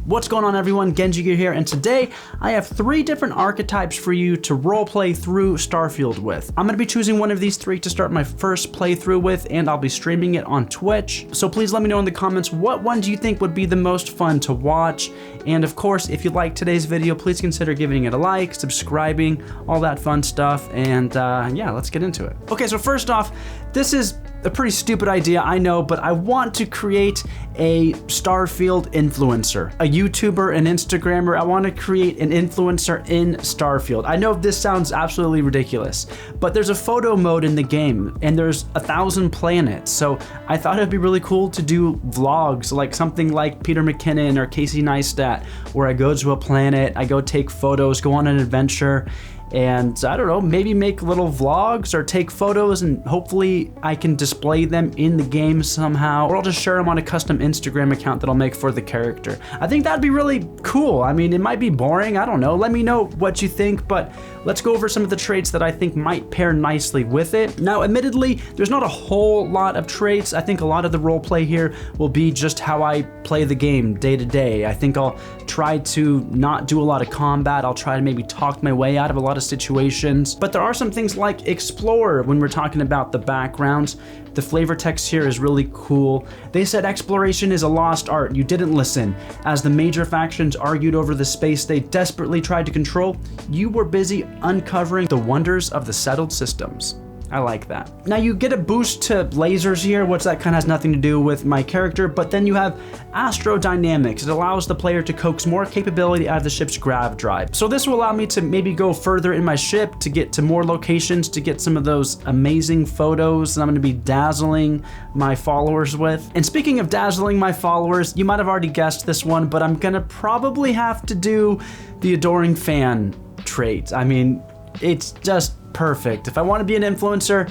What's going on, everyone? Genji here, and today I have 3 different archetypes for you to roleplay through Starfield with. I'm going to be choosing one of these 3 to start my first playthrough with, and I'll be streaming it on Twitch. So please let me know in the comments what one do you think would be the most fun to watch. And of course, if you like today's video, please consider giving it a like, subscribing, all that fun stuff, and yeah, let's get into it. Okay, so first off, this is a pretty stupid idea, I know, but I want to create a Starfield influencer, a YouTuber, an Instagrammer. I want to create an influencer in Starfield. I know this sounds absolutely ridiculous, but there's a photo mode in the game and there's 1,000 planets. So I thought it'd be really cool to do vlogs, like something like Peter McKinnon or Casey Neistat, where I go to a planet, I go take photos, go on an adventure, and I don't know, maybe make little vlogs or take photos, and hopefully I can display them in the game somehow, or I'll just share them on a custom Instagram account that I'll make for the character. I think that'd be really cool. I mean, it might be boring, I don't know. Let me know what you think, but let's go over some of the traits that I think might pair nicely with it. Now, admittedly, there's not a whole lot of traits. I think a lot of the roleplay here will be just how I play the game day to day. I think I'll try to not do a lot of combat. I'll try to maybe talk my way out of a lot of situations, but there are some things like Explorer when we're talking about the backgrounds. The flavor text here is really cool. They said exploration is a lost art. You didn't listen. As the major factions argued over the space they desperately tried to control, you were busy uncovering the wonders of the settled systems. I like that. Now you get a boost to lasers here, which that kind of has nothing to do with my character, but then you have astrodynamics. It allows the player to coax more capability out of the ship's grav drive. So this will allow me to maybe go further in my ship, to get to more locations, to get some of those amazing photos that I'm gonna be dazzling my followers with. And speaking of dazzling my followers, you might have already guessed this one, but I'm gonna probably have to do the adoring fan trait. I mean, it's just perfect. If I want to be an influencer,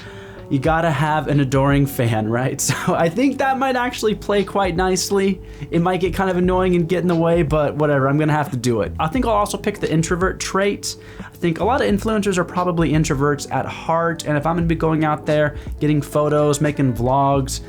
you gotta have an adoring fan, right? So I think that might actually play quite nicely. It might get kind of annoying and get in the way, but whatever, I'm gonna have to do it. I think I'll also pick the introvert trait. I think a lot of influencers are probably introverts at heart, and if I'm gonna be going out there, getting photos, making vlogs,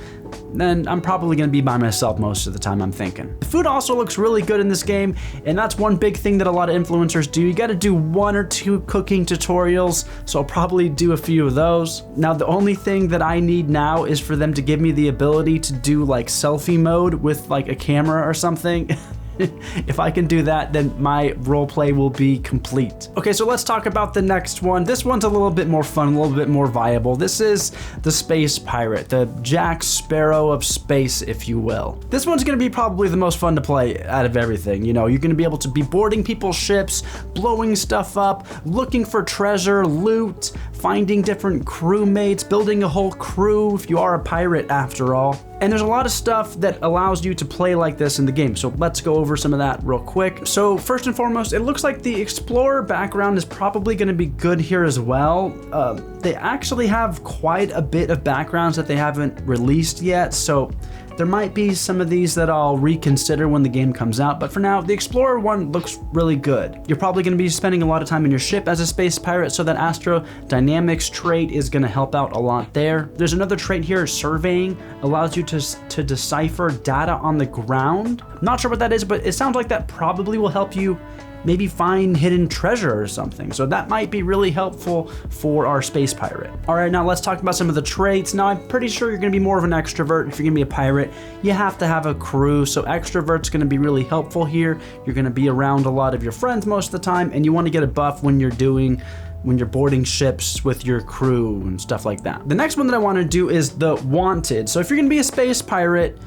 then I'm probably gonna be by myself most of the time, I'm thinking. The food also looks really good in this game, and that's one big thing that a lot of influencers do. You gotta do 1 or 2 cooking tutorials, so I'll probably do a few of those. Now, the only thing that I need now is for them to give me the ability to do like selfie mode with like a camera or something. If I can do that, then my roleplay will be complete. Okay, so let's talk about the next one. This one's a little bit more fun, a little bit more viable. This is the Space Pirate, the Jack Sparrow of space, if you will. This one's gonna be probably the most fun to play out of everything. You know, you're gonna be able to be boarding people's ships, blowing stuff up, looking for treasure, loot, finding different crewmates, building a whole crew if you are a pirate after all. And there's a lot of stuff that allows you to play like this in the game, so let's go over some of that real quick. So first and foremost, it looks like the Explorer background is probably going to be good here as well. They actually have quite a bit of backgrounds that they haven't released yet, so there might be some of these that I'll reconsider when the game comes out, but for now, the Explorer one looks really good. You're probably going to be spending a lot of time in your ship as a space pirate, so that astrodynamics trait is going to help out a lot there. There's another trait here, surveying, allows you to decipher data on the ground. Not sure what that is, but it sounds like that probably will help you maybe find hidden treasure or something. So that might be really helpful for our space pirate. All right, now let's talk about some of the traits. Now, I'm pretty sure you're gonna be more of an extrovert. If you're gonna be a pirate, you have to have a crew. So extrovert's gonna be really helpful here. You're gonna be around a lot of your friends most of the time, and you wanna get a buff when you're boarding ships with your crew and stuff like that. The next one that I wanna do is the wanted. So if you're gonna be a space pirate,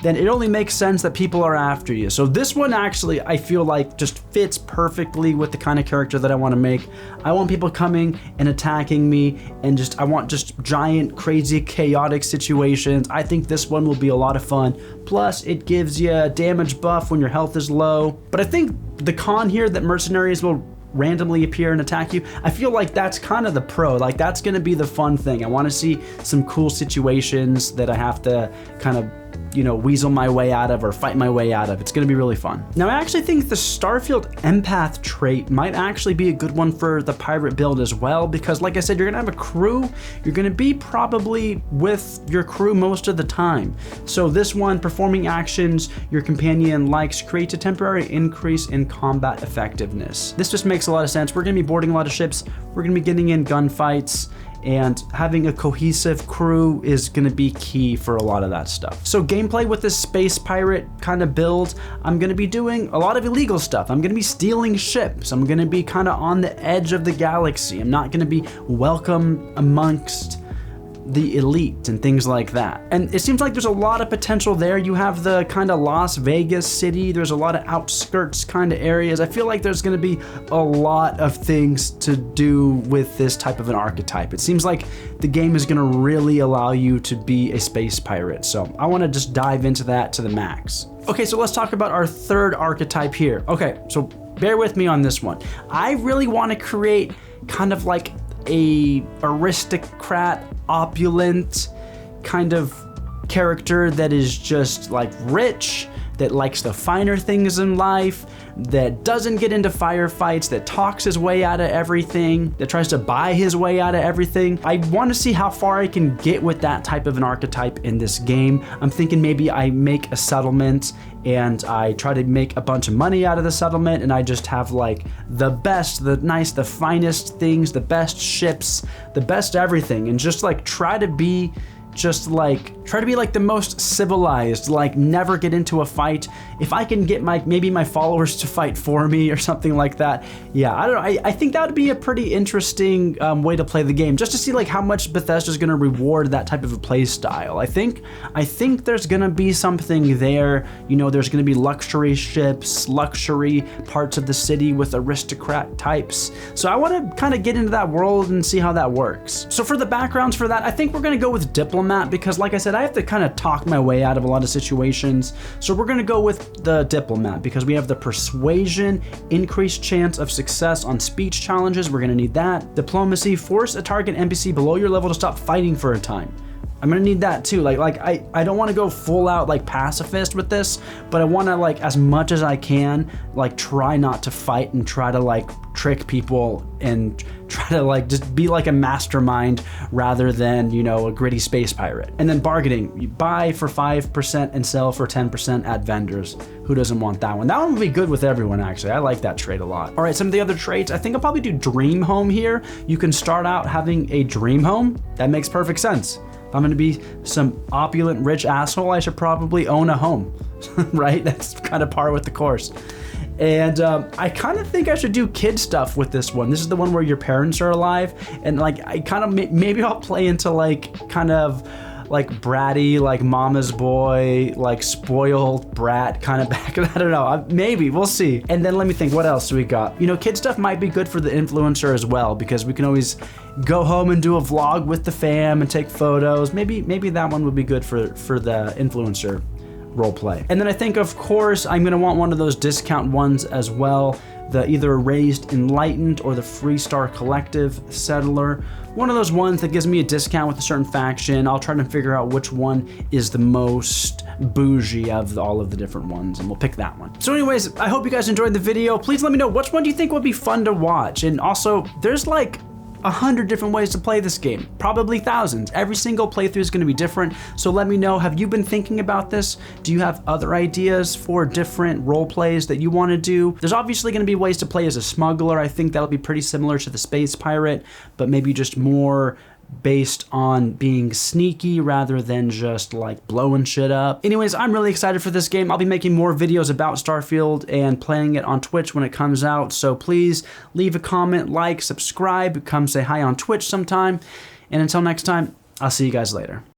then it only makes sense that people are after you. So this one actually, I feel like just fits perfectly with the kind of character that I want to make. I want people coming and attacking me, and I want just giant, crazy, chaotic situations. I think this one will be a lot of fun. Plus, it gives you a damage buff when your health is low. But I think the con here, that mercenaries will randomly appear and attack you, I feel like that's kind of the pro. Like, that's gonna be the fun thing. I want to see some cool situations that I have to kind of you know, weasel my way out of or fight my way out of. It's gonna be really fun. Now, I actually think the Starfield empath trait might actually be a good one for the pirate build as well, because like I said, you're gonna have a crew. You're gonna be probably with your crew most of the time. So this one, performing actions your companion likes, creates a temporary increase in combat effectiveness. This just makes a lot of sense. We're gonna be boarding a lot of ships. We're gonna be getting in gunfights, and having a cohesive crew is gonna be key for a lot of that stuff. So gameplay with this space pirate kind of build, I'm gonna be doing a lot of illegal stuff. I'm gonna be stealing ships. I'm gonna be kind of on the edge of the galaxy. I'm not gonna be welcome amongst the elite and things like that. And it seems like there's a lot of potential there. You have the kind of Las Vegas city. There's a lot of outskirts kind of areas. I feel like there's going to be a lot of things to do with this type of an archetype. It seems like the game is going to really allow you to be a space pirate. So I want to just dive into that to the max. Okay, so let's talk about our third archetype here. Okay, so bear with me on this one. I really want to create kind of like a aristocrat, opulent kind of character that is just like rich, that likes the finer things in life, that doesn't get into firefights, that talks his way out of everything, that tries to buy his way out of everything. I want to see how far I can get with that type of an archetype in this game. I'm thinking maybe I make a settlement and I try to make a bunch of money out of the settlement, and I just have like the best, the nice, the finest things, the best ships, the best everything, and just like try to be like the most civilized, like never get into a fight. If I can get maybe my followers to fight for me or something like that. Yeah, I don't know. I think that would be a pretty interesting way to play the game, just to see like how much Bethesda's gonna reward that type of a play style. I think there's gonna be something there. You know, there's gonna be luxury ships, luxury parts of the city with aristocrat types. So I wanna kind of get into that world and see how that works. So for the backgrounds for that, I think we're gonna go with diplomat, because like I said, I have to kind of talk my way out of a lot of situations. So we're gonna go with the diplomat because we have the persuasion, increased chance of success on speech challenges. We're gonna need that. Diplomacy, force a target NPC below your level to stop fighting for a time. I'm gonna need that too. Like I don't want to go full out like pacifist with this, but I want to, like, as much as I can, like try not to fight and try to like trick people and try to like just be like a mastermind rather than, you know, a gritty space pirate. And then bargaining, you buy for 5% and sell for 10% at vendors. Who doesn't want that one? That one would be good with everyone, actually. I like that trait a lot. All right, some of the other traits, I think I'll probably do dream home here. You can start out having a dream home. That makes perfect sense. If I'm gonna be some opulent, rich asshole, I should probably own a home, right? That's kind of par with the course. And I kind of think I should do kid stuff with this one. This is the one where your parents are alive, and like I kind of maybe I'll play into like kind of like bratty, like mama's boy, like spoiled brat kind of back. I don't know, maybe, we'll see. And then let me think, what else do we got? You know, kid stuff might be good for the influencer as well, because we can always go home and do a vlog with the fam and take photos. Maybe that one would be good for the influencer roleplay. And then I think, of course, I'm gonna want one of those discount ones as well, the either Raised Enlightened or the Freestar Collective Settler. One of those ones that gives me a discount with a certain faction. I'll try to figure out which one is the most bougie of all of the different ones, and we'll pick that one. So anyways, I hope you guys enjoyed the video. Please let me know which one do you think would be fun to watch. And also, there's like 100 different ways to play this game, probably thousands. Every single playthrough is going to be different. So let me know, have you been thinking about this? Do you have other ideas for different role plays that you want to do? There's obviously going to be ways to play as a smuggler. I think that'll be pretty similar to the space pirate, but maybe just more based on being sneaky rather than just like blowing shit up. Anyways, I'm really excited for this game. I'll be making more videos about Starfield and playing it on Twitch when it comes out. So please leave a comment, like, subscribe, come say hi on Twitch sometime. And until next time, I'll see you guys later.